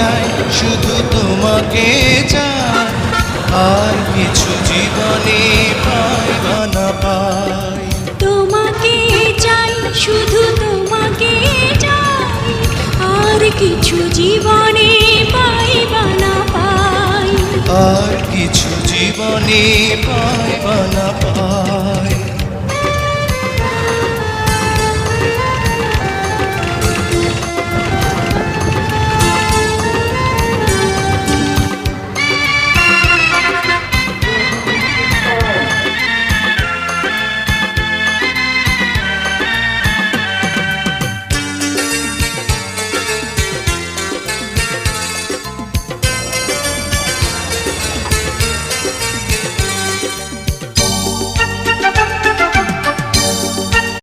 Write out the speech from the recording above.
চাই, শুধু তোমাকে চাই, আর কিছু জীবনে পাই বা না পাই। তোমাকে চাই, শুধু তোমাকে চাই, আর কিছু জীবনে পাই বা না পাই। আর কিছু জীবনে পাই বা না পাই।